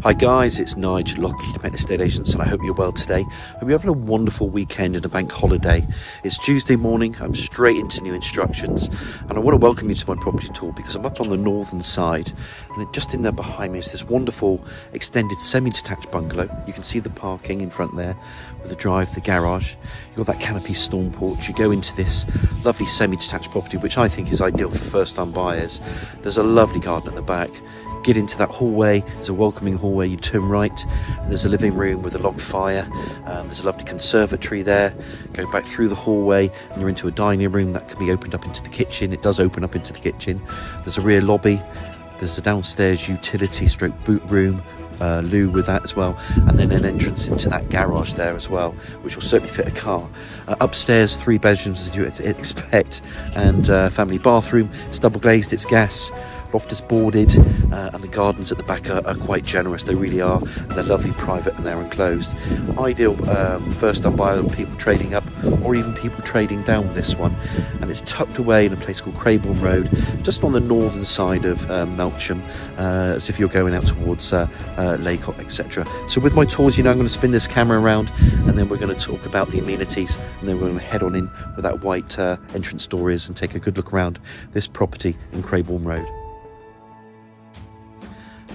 Hi guys, it's Nigel Lockley, Independent Estate Agents, and I hope you're well today. Hope you're having a wonderful weekend and a bank holiday. It's Tuesday morning, I'm straight into new instructions, and I want to welcome you to my property tour because I'm up on the northern side, and just in there behind me is this wonderful extended semi-detached bungalow. You can see the parking in front there with the drive, the garage. You've got that canopy storm porch. You go into this lovely semi-detached property, which I think is ideal for first-time buyers. There's a lovely garden at the back. Get into that hallway, there's a welcoming hallway, you turn right, and there's a living room with a log fire. There's a lovely conservatory there. Go back through the hallway and you're into a dining room that can be opened up into the kitchen. It does open up into the kitchen. There's a rear lobby, there's a downstairs utility stroke boot room, loo with that as well, and then an entrance into that garage there as well, which will certainly fit a car. Upstairs, 3 bedrooms as you would expect, and family bathroom. It's double glazed, it's gas. Loft is boarded, and the gardens at the back are quite generous. They really are. And they're lovely, private, and they're enclosed. Ideal first-time buyer, people trading up, or even people trading down with this one. And it's tucked away in a place called Craybourne Road, just on the northern side of Melksham, as if you're going out towards Laycock, etc. So with my tours, I'm going to spin this camera around, and then we're going to talk about the amenities, and then we're going to head on in where that white entrance door is and take a good look around this property in Craybourne Road.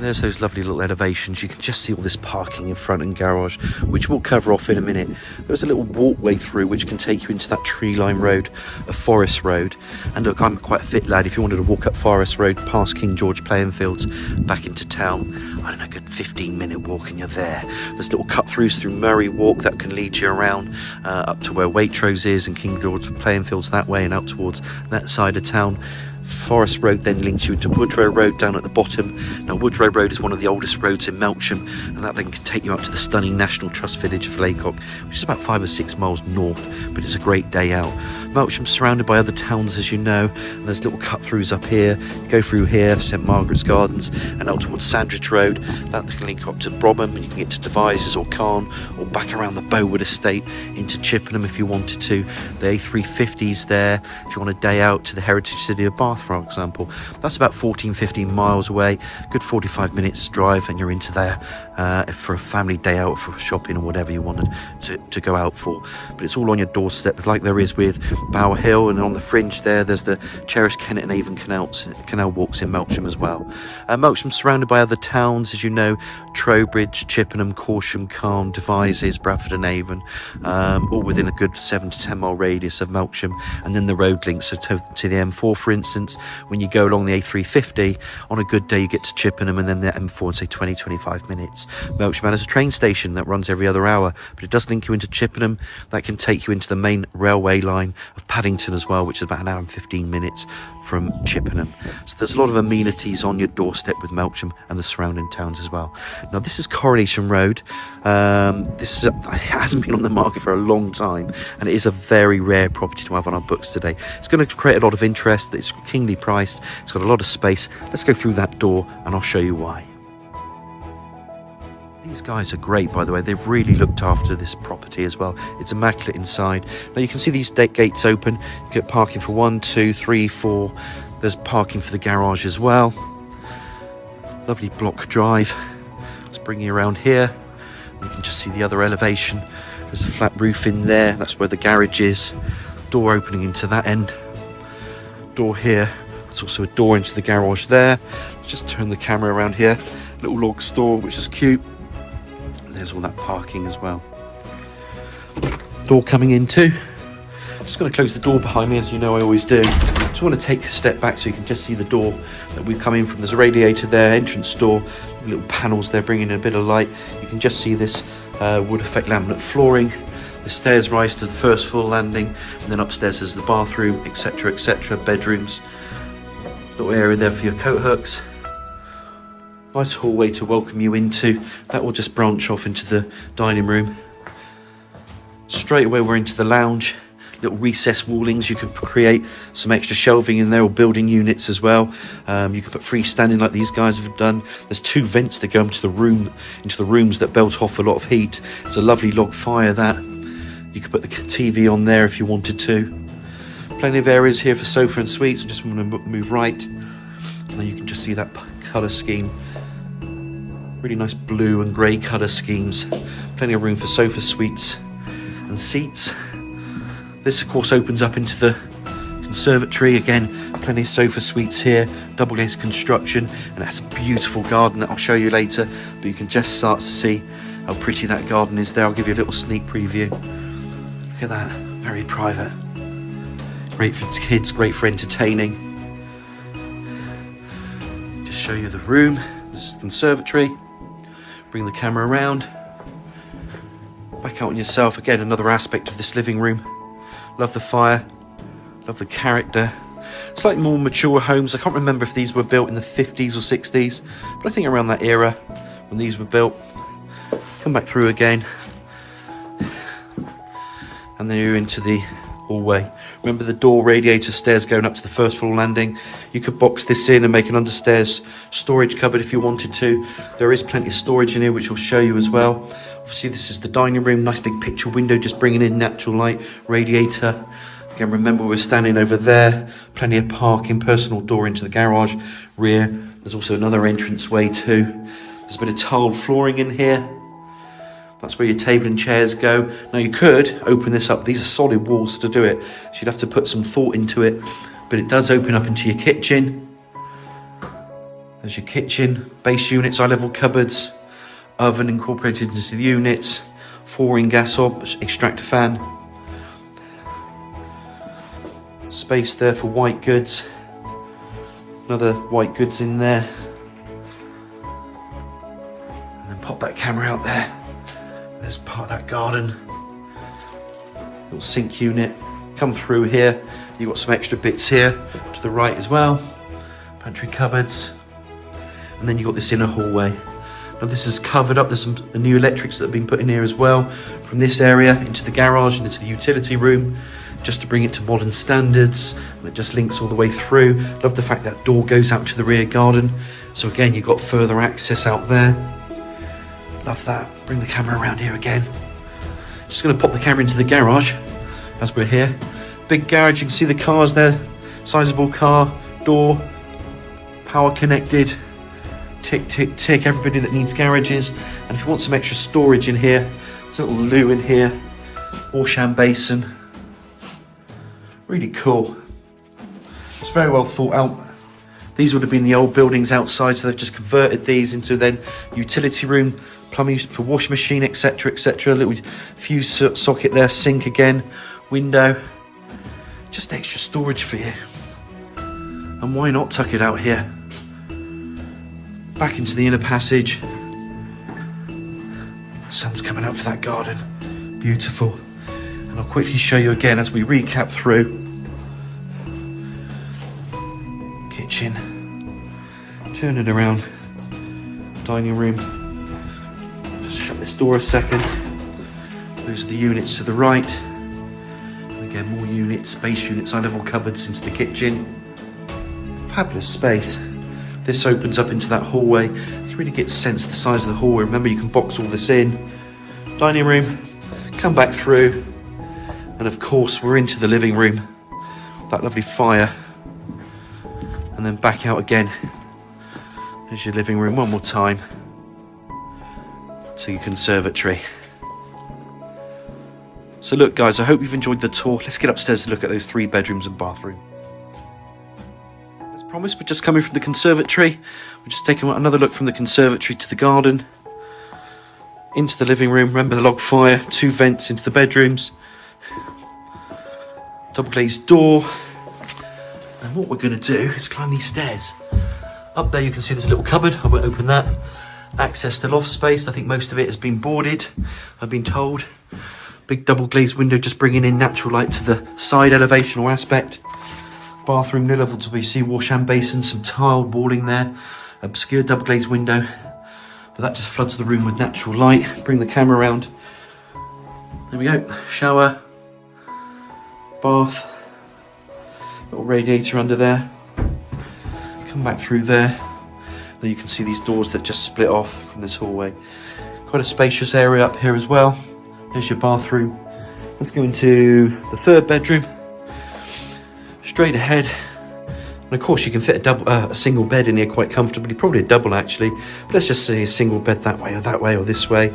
There's those lovely little elevations. You can just see all this parking in front and garage, which we'll cover off in a minute. There's a little walkway through which can take you into that tree-lined road, a forest road. And look, I'm quite a fit lad. If you wanted to walk up Forest Road past King George playing fields back into town, I don't know, a good 15-minute walk and you're there. There's little cut-throughs through Murray Walk that can lead you around up to where Waitrose is and King George playing fields that way and out towards that side of town. Forest Road then links you into Woodrow Road down at the bottom. Now Woodrow Road is one of the oldest roads in Melksham, and that then can take you up to the stunning National Trust village of Laycock, which is about 5 or 6 miles north, but it's a great day out. Melksham's surrounded by other towns, as you know, and there's little cut-throughs up here. You go through here, St Margaret's Gardens, and out towards Sandridge Road. That can link up to Bromham, and you can get to Devizes or Carn, or back around the Bowood estate into Chippenham if you wanted to. The A350's there if you want a day out to the heritage city of Bath, for example. That's about 14-15 miles away, good 45 minutes drive, and you're into there for a family day out, for shopping or whatever you wanted to go out for. But it's all on your doorstep, like there is with Bower Hill, and on the fringe there's the cherished Kennet and Avon canal walks in Melksham as well. Melksham's surrounded by other towns, as you know, Trowbridge, Chippenham, Corsham, Carn, Devizes, Bradford and Avon, all within a good 7 to 10 mile radius of Melksham. And then the road links to the M4, for instance. When you go along the A350, on a good day you get to Chippenham, and then the M4 in say 20-25 minutes. Melksham has a train station that runs every other hour, but it does link you into Chippenham. That can take you into the main railway line of Paddington as well, which is about an hour and 15 minutes from Chippenham. So there's a lot of amenities on your doorstep with Melksham and the surrounding towns as well. Now this is Coronation Road. This it hasn't been on the market for a long time, and it is a very rare property to have on our books today. It's going to create a lot of interest. It's keenly priced. It's got a lot of space. Let's go through that door and I'll show you why. These guys are great, by the way. They've really looked after this property as well. It's immaculate inside. Now you can see these gates open. You get parking for 1, 2, 3, 4. There's parking for the garage as well. Lovely block drive. Let's bring you around here. You can just see the other elevation. There's a flat roof in there. That's where the garage is. Door opening into that end. Door here. There's also a door into the garage there. Let's just turn the camera around here. Little log store, which is cute. There's all that parking as well. Door coming in too. Just going to close the door behind me, as you know I always do. Just want to take a step back so you can just see the door that we've come in from. There's a radiator there, entrance door, little panels there bringing in a bit of light. You can just see this wood effect laminate flooring. The stairs rise to the first floor landing, and then upstairs is the bathroom, etc, etc, bedrooms. Little area there for your coat hooks. Nice hallway to welcome you into. That will just branch off into the dining room. Straight away we're into the lounge. Little recess wallings. You could create some extra shelving in there, or building units as well. You could put freestanding like these guys have done. There's 2 vents that go into the rooms that belt off a lot of heat. It's a lovely log fire that. You could put the TV on there if you wanted to. Plenty of areas here for sofa and suites. I just want to move right. And then you can just see that colour scheme Really nice blue and grey colour schemes. Plenty of room for sofa suites and seats. This of course opens up into the conservatory. Again, plenty of sofa suites here, double glazed construction, and that's a beautiful garden that I'll show you later, but you can just start to see how pretty that garden is there. I'll give you a little sneak preview. Look at that, very private. Great for kids, great for entertaining. Just show you the room. This is the conservatory. Bring the camera around. Back out on yourself. Again, another aspect of this living room. Love the fire. Love the character. Slightly more mature homes. I can't remember if these were built in the 50s or 60s, but I think around that era when these were built. Come back through again. And then you're into the hallway. Remember the door radiator stairs going up to the first floor landing. You could box this in and make an understairs storage cupboard if you wanted to. There is plenty of storage in here, which I'll show you as well. Obviously this is the dining room, nice big picture window, just bringing in natural light, radiator. Again, remember we're standing over there, plenty of parking, personal door into the garage, rear. There's also another entranceway too. There's a bit of tiled flooring in here. That's where your table and chairs go. Now you could open this up. These are solid walls to do it, so you'd have to put some thought into it. But it does open up into your kitchen. There's your kitchen, base units, eye-level cupboards, oven incorporated into the units, 4-in gas hob, extractor fan. Space there for white goods. Another white goods in there. And then pop that camera out there. There's part of that garden. Little sink unit. Come through here. You've got some extra bits here to the right as well. Pantry cupboards. And then you've got this inner hallway. Now this is covered up. There's some new electrics that have been put in here as well. From this area into the garage and into the utility room, just to bring it to modern standards. And it just links all the way through. Love the fact that door goes out to the rear garden. So again, you've got further access out there. Love that. Bring the camera around here again. Just going to pop the camera into the garage as we're here. Big garage, you can see the cars there. Sizable car, door, power connected. Tick, tick, tick. Everybody that needs garages. And if you want some extra storage in here, there's a little loo in here. Washhand basin. Really cool. It's very well thought out. These would have been the old buildings outside, so they've just converted these into then utility room, plumbing for washing machine, etc, etc. Little fuse socket there, sink again, window. Just extra storage for you. And why not tuck it out here? Back into the inner passage. The sun's coming up for that garden. Beautiful. And I'll quickly show you again as we recap through. Kitchen. Turn it around. Dining room. Just shut this door a second. Those are the units to the right. And again, more units, space units, high-level cupboards into the kitchen. Fabulous space. This opens up into that hallway. You really get a sense of the size of the hallway. Remember, you can box all this in. Dining room. Come back through. And of course, we're into the living room. That lovely fire. And then back out again. There's your living room one more time. To your conservatory. So look guys, I hope you've enjoyed the tour. Let's get upstairs to look at those 3 bedrooms and bathroom. As promised, we're just coming from the conservatory. We're just taking another look from the conservatory to the garden. Into the living room. Remember the log fire, 2 vents into the bedrooms. Double glazed door. And what we're going to do is climb these stairs. Up there you can see there's a little cupboard. I won't open that. Access to loft space. I think most of it has been boarded, I've been told. Big double glazed window just bringing in natural light to the side elevation or aspect. Bathroom, no level to WC, washhand basin, some tiled walling there. Obscure double glazed window. But that just floods the room with natural light. Bring the camera around. There we go. Shower. Bath. Little radiator under there. Come back through there. There you can see these doors that just split off from this hallway. Quite a spacious area up here as well. There's your bathroom. Let's go into the 3rd bedroom. Straight ahead. And of course you can fit a single bed in here quite comfortably, probably a double actually, but let's just say a single bed that way or this way.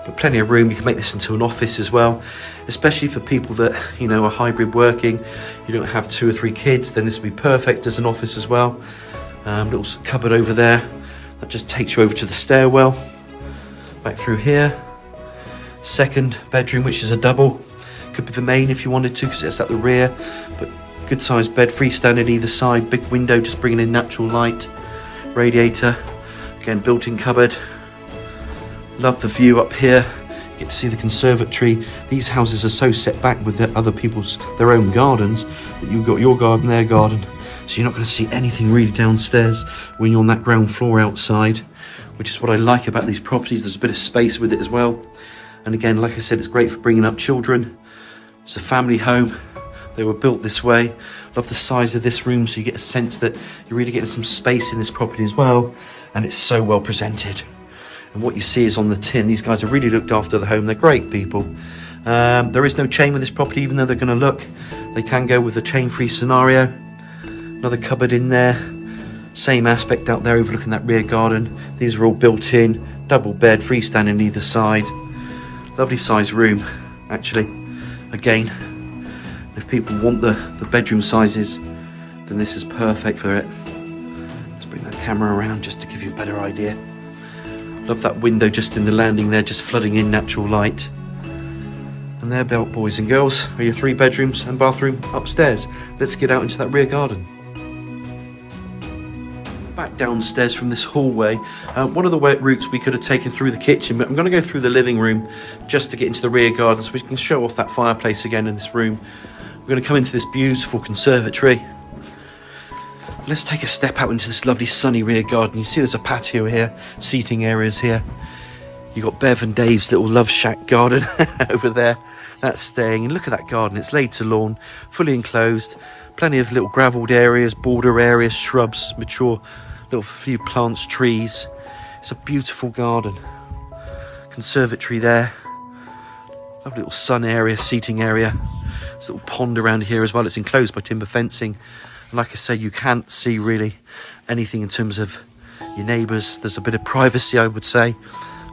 But plenty of room. You can make this into an office as well, especially for people that, you know, are hybrid working. You don't have 2 or 3 kids, then this would be perfect as an office as well. Little cupboard over there, that just takes you over to the stairwell. Back through here. Second bedroom, which is a double. Could be the main if you wanted to, because it's at the rear, but good sized bed, freestanding either side, big window just bringing in natural light, radiator, again built-in cupboard. Love the view up here, you get to see the conservatory. These houses are so set back with other people's, their own gardens, that you've got your garden, their garden, so you're not going to see anything really downstairs when you're on that ground floor outside, which is what I like about these properties. There's a bit of space with it as well, and again, like I said, it's great for bringing up children. It's a family home. They were built this way. Love the size of this room, so you get a sense that you're really getting some space in this property as well, and it's so well presented. And what you see is on the tin, these guys have really looked after the home. They're great people. There is no chain with this property, even though they're going to look. They can go with a chain-free scenario. Another cupboard in there. Same aspect out there overlooking that rear garden. These are all built in. Double bed, freestanding either side. Lovely size room, actually. Again, if people want the bedroom sizes, then this is perfect for it. Let's bring that camera around just to give you a better idea. Love that window just in the landing there, just flooding in natural light. And there, boys and girls, are your 3 bedrooms and bathroom upstairs. Let's get out into that rear garden. Back downstairs from this hallway, one of the routes we could have taken through the kitchen, but I'm going to go through the living room just to get into the rear garden so we can show off that fireplace again in this room. We're going to come into this beautiful conservatory. Let's take a step out into this lovely sunny rear garden. You see there's a patio here, seating areas here. You've got Bev and Dave's little love shack garden over there. That's staying. And look at that garden. It's laid to lawn, fully enclosed. Plenty of little gravelled areas, border areas, shrubs, mature little few plants, trees. It's a beautiful garden. Conservatory there. Lovely little sun area, seating area. There's a little pond around here as well. It's enclosed by timber fencing. And like I say, you can't see really anything in terms of your neighbours. There's a bit of privacy, I would say,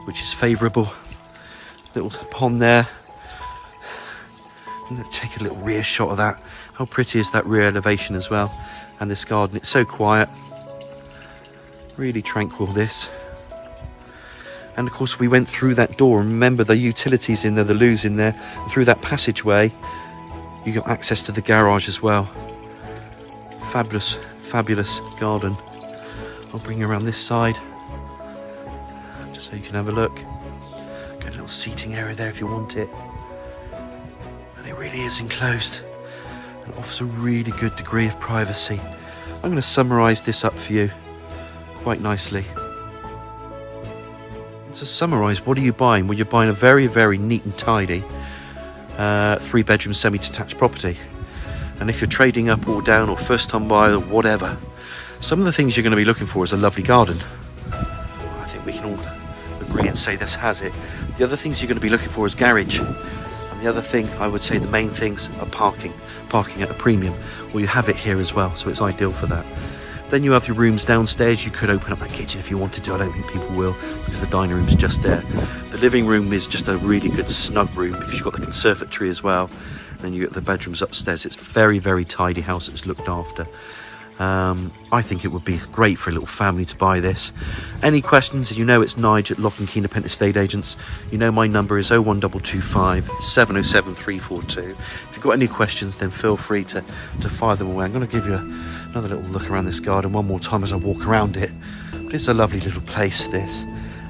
which is favourable. Little pond there. I'm going to take a little rear shot of that. How pretty is that rear elevation as well? And this garden, it's so quiet. Really tranquil, this. And of course we went through that door, and remember the utilities in there, the loos in there, and through that passageway you got access to the garage as well. Fabulous garden. I'll bring you around this side just so you can have a look. Got a little seating area there if you want it, and it really is enclosed and offers a really good degree of privacy. I'm going to summarise this up for you quite nicely. To summarise, what are you buying? Well, you're buying a very, very neat and tidy 3-bedroom semi-detached property. And if you're trading up or down or first time buyer or whatever, some of the things you're going to be looking for is a lovely garden. I think we can all agree and say this has it. The other things you're going to be looking for is garage. And the other thing, I would say the main things are parking at a premium. Well, you have it here as well, so it's ideal for that. Then you have your rooms downstairs. You could open up that kitchen if you wanted to. I don't think people will, because the dining room's just there. The living room is just a really good snug room because you've got the conservatory as well. And then you get the bedrooms upstairs. It's a very, very tidy house that's looked after. I think it would be great for a little family to buy this. Any questions? You know it's Nige at Lock and Key Nepenthe Estate Agents. You know my number is 01225 707 342. If you've got any questions, then feel free to fire them away. I'm going to give you another little look around this garden one more time as I walk around it. But it's a lovely little place, this.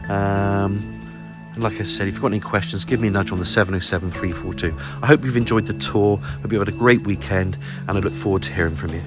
And like I said, if you've got any questions, give me a nudge on the 707 342. I hope you've enjoyed the tour. I hope you've had a great weekend, and I look forward to hearing from you.